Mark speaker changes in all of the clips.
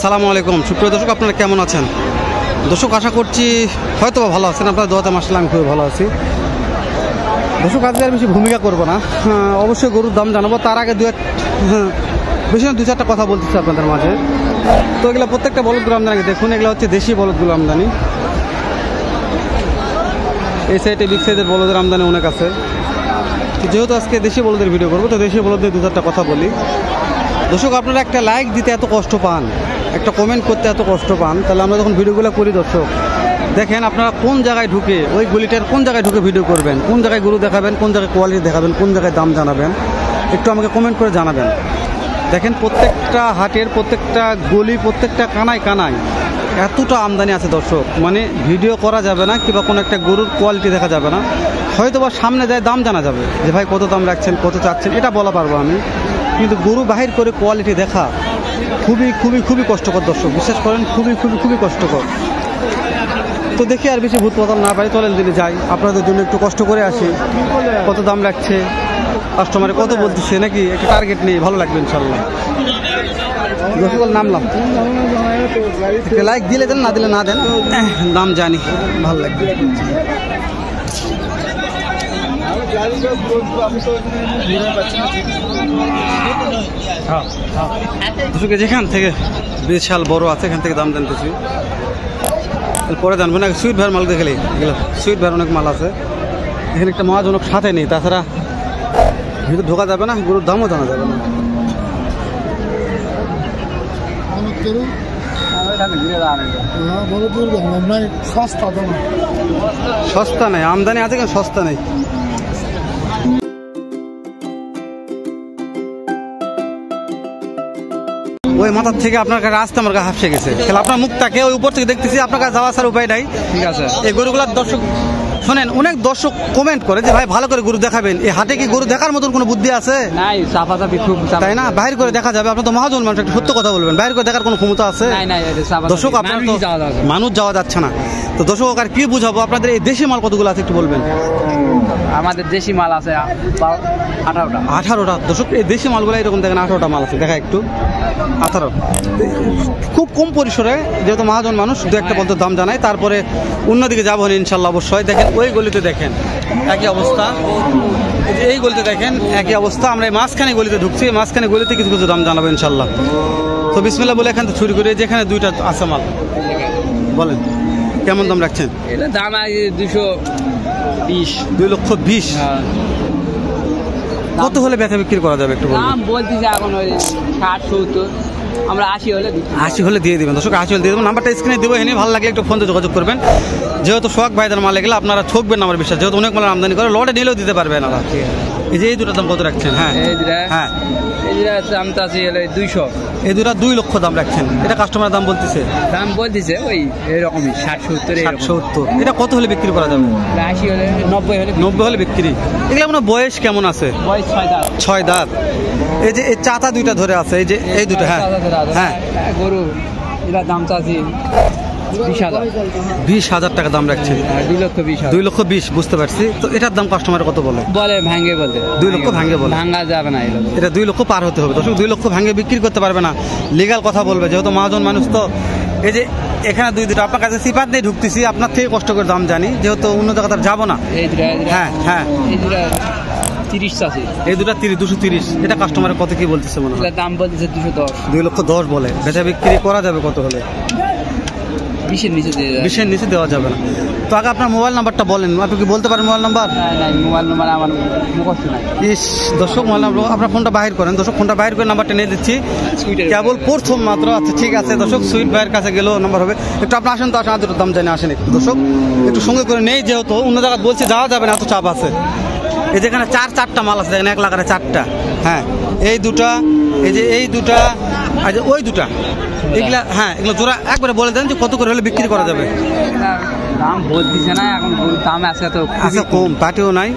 Speaker 1: আসসালামু আলাইকুম সুপ্রিয় দর্শক, আপনারা কেমন আছেন? দর্শক, আশা করছি হয়তো ভালো আছেন। আপনার দোয়াতে মাশাআল্লাহ আমি খুবই ভালো আছি। দর্শক, আজকে আর বেশি ভূমিকা করবো না, অবশ্যই গরুর দাম জানাবো। তার আগে বেশি না 2-4টা কথা বলতেছি আপনাদের মাঝে। তো এগুলো প্রত্যেকটা বলদগুলো আমদানি দেখুন, এগুলো হচ্ছে দেশি বলদগুলো আমদানি। এই সাইডে বিগ সাইজের বলদের আমদানি অনেক আছে। যেহেতু আজকে দেশি বলদের ভিডিও করবো, তো দেশি বলদের 2-4টা কথা বলি। দর্শক, আপনারা একটা লাইক দিতে এত কষ্ট পান, একটা কমেন্ট করতে এত কষ্ট পান, তাহলে আমরা যখন ভিডিওগুলো করি দর্শক দেখেন আপনারা কোন জায়গায় ঢুকে, ওই গলিটার কোন জায়গায় ঢুকে ভিডিও করবেন, কোন জায়গায় গরু দেখাবেন, কোন জায়গায় কোয়ালিটি দেখাবেন, কোন জায়গায় দাম জানাবেন, একটু আমাকে কমেন্ট করে জানাবেন। দেখেন প্রত্যেকটা হাটের প্রত্যেকটা গলি প্রত্যেকটা কানায় কানায় এতটা আমদানি আছে দর্শক, মানে ভিডিও করা যাবে না কিংবা কোনো একটা গরুর কোয়ালিটি দেখা যাবে না। হয়তো বা সামনে যায় দাম জানা যাবে যে ভাই কত দাম রাখছেন, কত চাচ্ছেন, এটা বলা পারবো আমি। কিন্তু গরু বাহির করে কোয়ালিটি দেখা খুবই খুবই খুবই কষ্টকর দর্শক, বিশ্বাস করেন, খুবই খুবই খুবই কষ্টকর। তো দেখি আর বেশি ভূত পাতাল না পারি, চলেন দিনে যাই, আপনাদের জন্য একটু কষ্ট করে আসি। কত দাম রাখছে, কাস্টমারে কত বলতেছে, নাকি একটা টার্গেট নেই, ভালো লাগবে ইনশাল্লাহ। দর্শক নামলাম, লাইক দিলে দেন, না দিলে না দেন, দাম জানি, ভালো লাগবে। যেখান থেকে বিশাল বড় আছে এখান থেকে দাম জানতেছি, পরে জানবো না। সুইট ভাইয়ের মাল দেখলে এগুলো সুইট ভাইয়ের অনেক মাল আছে এখানে, একটা মহাজনক সাথে নেই, তাছাড়া ভিতরে ঢোকা যাবে না, গরুর দামও জানা যাবে না। সস্তা নেই, আমদানি আছে কিন্তু সস্তা নেই। ওই মাথার থেকে আপনার কাছে আসতে আমার কাছে হাফসে গেছে, তাহলে আপনার মুখটাকে ওই উপর থেকে দেখতেছি, আপনার কাছে যাওয়া ছাড়া উপায় নাই। ঠিক আছে, এই গরুগুলার দর্শক শোনেন, অনেক দর্শক কমেন্ট করে যে ভাই ভালো করে গরু দেখাবেন। এই হাটে কি গরু দেখার মতন কোনো বুদ্ধি আছে? নাই, তাই না? বাইরে করে দেখা যাবে, আপনার তো মহাজন মানুষ, একটা সত্য কথা বলবেন, বাইরে করে দেখার কোনো ক্ষমতা আছে? দর্শক, আপনার তো মানুষ যাওয়া যাচ্ছে না, তো দর্শক আর কি বুঝাবো। আপনাদের এই দেশি মাল কতগুলো আছে একটু বলবেন?
Speaker 2: আমাদের দেশি মাল আছে 18টা।
Speaker 1: দর্শক, এই দেশি মালগুলো এরকম দেখেন 18টা মাল আছে, দেখা একটু 18, খুব কম পরিসরে, যেহেতু মহাজন মানুষ দু একটা বলতে দাম জানাই, তারপরে অন্যদিকে যাবো ইনশাল্লাহ অবশ্যই। দেখেন ওই গলিতে দেখেন একই অবস্থা, এই গলিতে দেখেন একই অবস্থা। আমরা এই মাঝখানে গলিতে ঢুকছি, মাঝখানে গলিতে কিছু কিছু দাম জানাবো ইনশাল্লাহ। তো বিসমিল্লাহ বলে এখান থেকে শুরু করে, যেখানে 2টা আছে মাল, বলেন কেমন দাম রাখছেন?
Speaker 2: এটা দাম 220।
Speaker 1: 2,20,000। কত হলে ব্যথা বিক্রি করা যাবে একটু বলুন?
Speaker 2: দাম বলতেছে এখন ওই 60-70, আমরা 80
Speaker 1: হলে দিয়ে দেবেন। দর্শক 80 হলে দিয়ে দেবেন, নাম্বারটা স্ক্রিনে দেবো, এনে ভালো লাগলে একটু ফোন দিয়ে যোগাযোগ করবেন। যেহেতু সোহাগ ভাইদের মাল এগুলো আপনারা ঠকবেন না আমার বিশ্বাস, যেহেতু অনেক মাল আমদানি করে, লটে নিলেও দিতে পারবেন। এই যে এই দুটার দাম কত রাখছেন? হ্যাঁ,
Speaker 2: এই দাম তো আছে 200।
Speaker 1: এই দুটা 2 লক্ষ দাম রাখছেন, এটা কাস্টমারের দাম বলতেছে
Speaker 2: ওই এরকমই 60-70।
Speaker 1: এটা কত হলে বিক্রি করা যাবে?
Speaker 2: 80 হলে,
Speaker 1: 90 হলে বিক্রি। এগুলো আপনার বয়স কেমন আছে?
Speaker 2: বয়স
Speaker 1: 6 দাঁত। এই যে এই চাতা 2টা ধরে আছে, এই যে এই দুটো, হ্যাঁ
Speaker 2: গরু, এটার দাম চাচ্ছি
Speaker 1: 20,000 টাকা দাম রাখছে। 2,20,000 বুঝতে পারছি। তো এটার দাম কাস্টমার কত বলে?
Speaker 2: ভাঙ্গে বলতে
Speaker 1: 2 লক্ষ ভাঙ্গে বলে,
Speaker 2: ভাঙ্গা যাবে না,
Speaker 1: এটা 2 লক্ষ পার হতে হবে। দর্শক 2 লক্ষ ভাঙ্গে বিক্রি করতে পারবে না, লিগাল কথা বলবে, যেহেতু মহাজন মানুষ। তো এই যে এখানে 2-2টা আপনার কাছে সিপাত দিয়ে ঢুকতেছি, আপনার থেকে কষ্ট করে দাম জানি, যেহেতু অন্য জায়গাতে যাবো না। হ্যাঁ, এই দুটা 230। এটা কাস্টমারের কত কি বলতেছে মনে হয়?
Speaker 2: দাম বলতেছে
Speaker 1: 2,10,000 বলে। বেচা বিক্রি করা যাবে কত হলে?
Speaker 2: 20-এর
Speaker 1: নিচে দেওয়া যাবে না। তো আগে আপনার মোবাইল নাম্বারটা বলেন, আপনি কি বলতে পারেন মোবাইল নাম্বার?
Speaker 2: মোবাইল নাম্বার আমার মুখস্থ নাই।
Speaker 1: দর্শক, মোবাইল নাম্বার আপনার ফোনটা বাহির করেন। দর্শক, ফোনটা বাহির করে নাম্বারটা নিয়ে দিচ্ছি, কেবল প্রথম মাত্র। আচ্ছা ঠিক আছে দর্শক, সুইট ভাইয়ের কাছে গেলেও নাম্বার হবে। একটু আপনি আসেন তো, আসেন, দুটো দাম জানি, আসেন একটু দর্শক, একটু সঙ্গে করে নেই, যেহেতু অন্য জায়গায় বলছি যাওয়া যাবে না, এত চাপ আছে। এই যেখানে 4-4টা মাল আছে, দেখেন 1 লাখের 4টা। হ্যাঁ, এই দুটা, এই যে এই দুটা, আর যে ওই দুটা, এগুলা, হ্যাঁ এগুলো জোড়া একবারে বলে দেন যে কত করে হলে বিক্রি করা যাবে।
Speaker 2: দাম বলতেছে না এখন, দাম আছে তো
Speaker 1: কম, পাটিও নাই।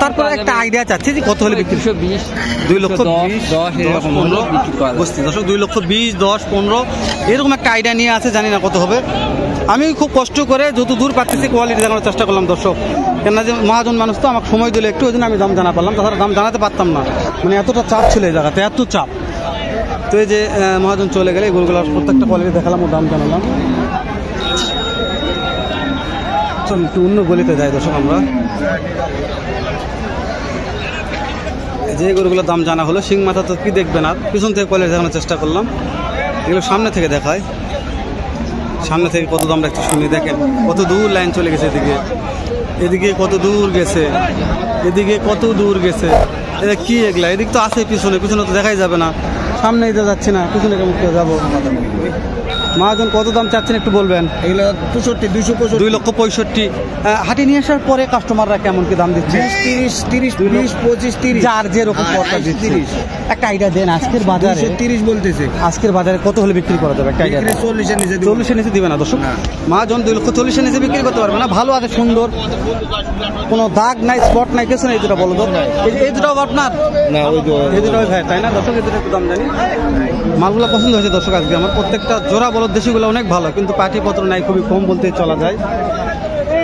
Speaker 1: তারপর একটা আইডিয়া চাচ্ছি যে কত হলে বিক্রি?
Speaker 2: 220-10-15
Speaker 1: বুঝতে। দর্শক 2,20,10-15 এরকম একটা আইডিয়া নিয়ে আছে, জানি না কত হবে। আমি খুব কষ্ট করে যত দূর পাচ্ছি কোয়ালিটি দেখানোর চেষ্টা করলাম দর্শক, কেননা যে মহাজন মানুষ তো আমাকে সময় দিলে একটু, ওই জন্য আমি দাম জানা পারলাম, তাছাড়া দাম জানাতে পারতাম না। মানে এতটা চাপ ছিল এই জায়গাতে, এত চাপ। তো এই যে মহাজন চলে গেলে এই গরুগুলোর প্রত্যেকটা কোয়ালিটি দেখালাম ও দাম জানালাম। চল একটু অন্য গলিতে যাই দর্শক আমরা। যে গরুগুলোর দাম জানা হলো, শিং মাথা তো কি দেখবেন, আর পিছন থেকে কোয়ালিটি দেখানোর চেষ্টা করলাম। এগুলো সামনে থেকে দেখায়, সামনে থেকে কত দামটা একটু শুনি। দেখেন কত দূর লাইন চলে গেছে, এদিকে এদিকে কত দূর গেছে, এদিকে কত দূর গেছে। এটা কি এগুলা? এদিক তো আছে, পিছনে পিছনে তো দেখাই যাবে না, সামনে দিতে যাচ্ছে না, পিছনে কেমন করে যাবো? মহাজন কত দাম চাচ্ছেন একটু বলবেন?
Speaker 3: এগুলো 65,
Speaker 1: 2,65,000। হাটে নিয়ে আসার পরে কাস্টমাররা কেমন কি দাম দিচ্ছে?
Speaker 3: 30, 20, 25, 30।
Speaker 1: যার যেরকম পড়তা দিচ্ছে।
Speaker 3: 30।
Speaker 1: একটা আইডিয়া দেন আজকের বাজারে।
Speaker 3: 30 বলতেছে।
Speaker 1: আজকের বাজারে কত হলে বিক্রি করা যাবে একটা আইডিয়া?
Speaker 3: 40 এর নিচে।
Speaker 1: 40-এর নিচে দিবে না দর্শক। মহাজন 2,40,000-এর নিচে বিক্রি করতে পারবে না। ভালো আছে, সুন্দর, কোনো দাগ নাই, স্পট নাই, কিছু নেই। এই দুটো বলো তো, এই দুটাও আপনার
Speaker 3: না? ওই তো
Speaker 1: এই দুটো ভাই, তাই না দর্শক? এই দুটো একটু দাম জানি। মালগুলো পছন্দ হয়েছে দর্শক আজকে আমার। প্রত্যেকটা জোড়া বলদ দেশিগুলো অনেক ভালো, কিন্তু পাটিপত্র নাই, খুবই কম বলতেই চলা যায়।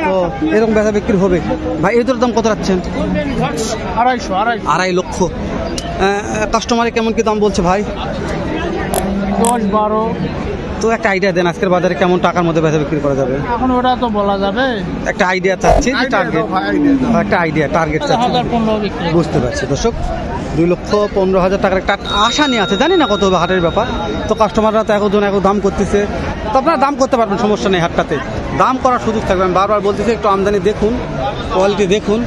Speaker 1: তো এরকম বেচা বিক্রি হবে। ভাই এই দুটোর দাম কত রাখছেন? 2.5 লক্ষ। কাস্টমারে কেমন কি দাম বলছে ভাই?
Speaker 2: 10, 12।
Speaker 1: তো একটা আইডিয়া দেন আজকের বাজারে কেমন টাকার মধ্যে বেচা বিক্রি করা যাবে?
Speaker 2: এখন ওটা তো বলা যাবে।
Speaker 1: একটা আইডিয়া চাচ্ছি, টার্গেট, একটা আইডিয়া টার্গেট চাচ্ছি।
Speaker 2: 15 বিক্রি।
Speaker 1: বুঝতে পারছি দর্শক, 2,15,000 টাকার একটা আশা নিয়ে আছে। জানি না কত হবে হাটের ব্যাপার। তো কাস্টমাররা তো একজন এক দাম করতেছে, তো আপনারা দাম করতে পারবেন, সমস্যা নেই। হাটটাতে দাম করার সুযোগ থাকবে। আমি বারবার বলতেছি একটু আমদানি দেখুন, কোয়ালিটি দেখুন,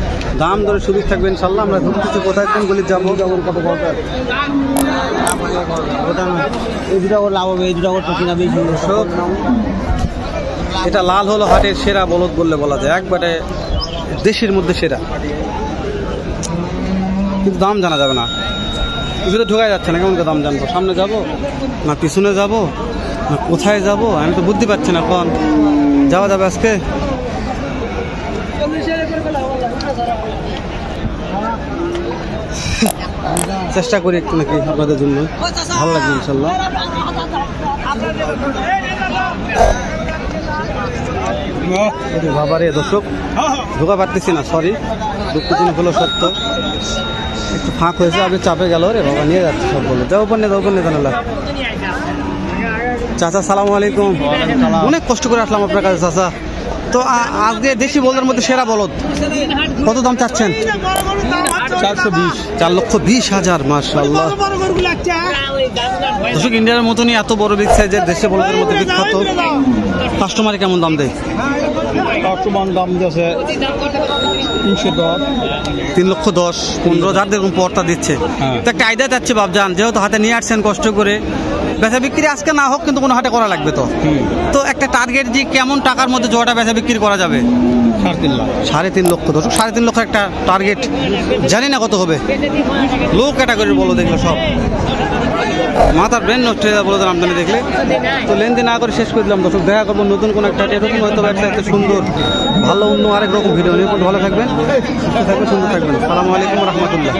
Speaker 1: দাম দরের সুযোগ থাকবে ইনশাল্লাহ। আমরা ধরতেছি কোথায় কোন গলির যাবো, কত দরকার।
Speaker 3: এই দুটো লাভ হবে, এই দুটো করতে কিনা বেশি।
Speaker 1: এটা লাল হলো হাটের সেরা বলদ বললে বলা যায়, একবারে দেশের মধ্যে সেরা, কিন্তু দাম জানা যাবে না। ভিতরে ঢোকা যাচ্ছে না, কেমন করে দাম জানবো? সামনে যাব না পিছনে যাব না কোথায় যাব, আমি তো বুঝতে পারছি না। কোন যাওয়া যাবে আজকে? চেষ্টা করি একটু নাকি আপনাদের জন্য, ভালো লাগবে ইনশাল্লাহ। বাবারে দর্শক, ঢোকা পারতেছি না, সরি, দুঃখজনক হলো সত্য। একটু ফাঁক হয়েছে, আগে চাপে গেল রে বাবা, নিয়ে যাচ্ছে সব বলে। যাও উপর নিয়ে, যাও উপর নিয়ে জানালা। চাচা সালামু আলাইকুম। অনেক কষ্ট করে আসলাম আপনার কাছে চাচা। তো আজকে দেশি বলদের মধ্যে সেরা বলদ কত দাম চাচ্ছেন? 4,20,000। মাশাআল্লাহ দর্শক, ইন্ডিয়ার মতনই এত বড় বিগ সাইজের দেশি বলদের মধ্যে বিখ্যাত। কাস্টমারে কেমন দাম দেয়?
Speaker 3: বর্তমান দাম দিয়েছে 310,
Speaker 1: 3,10,000, 15,000 দেখুন পর্তা দিচ্ছে। তো একটা আইডিয়া যাচ্ছে বাবজান, যেহেতু হাতে নিয়ে আসছেন কষ্ট করে, বেচা বিক্রি আজকে না হোক কিন্তু কোনো হাটে করা লাগবে। তো একটা টার্গেট যে কেমন টাকার মধ্যে জোড়াটা বেচা বিক্রি করা যাবে? 3.5 লক্ষ দর্শক, 3.5 লক্ষ একটা টার্গেট। জানি না কত হবে। লো ক্যাটাগরির বলো দেখলো সব, মাথার ব্রেন নষ্ট হয়ে যাবে বলে আমদানি দেখলে। তো লেনদেন না করে শেষ করে দিলাম দর্শক। দেখা করবো নতুন কোনো একটা এরকম হয়তো একটা সুন্দর ভালো অন্য আরেক রকম ভিডিও নিয়ে। ভালো থাকবেন, সুস্থ থাকবেন, সুন্দর থাকবেন। আসসালামু আলাইকুম রহমতুল্লাহ।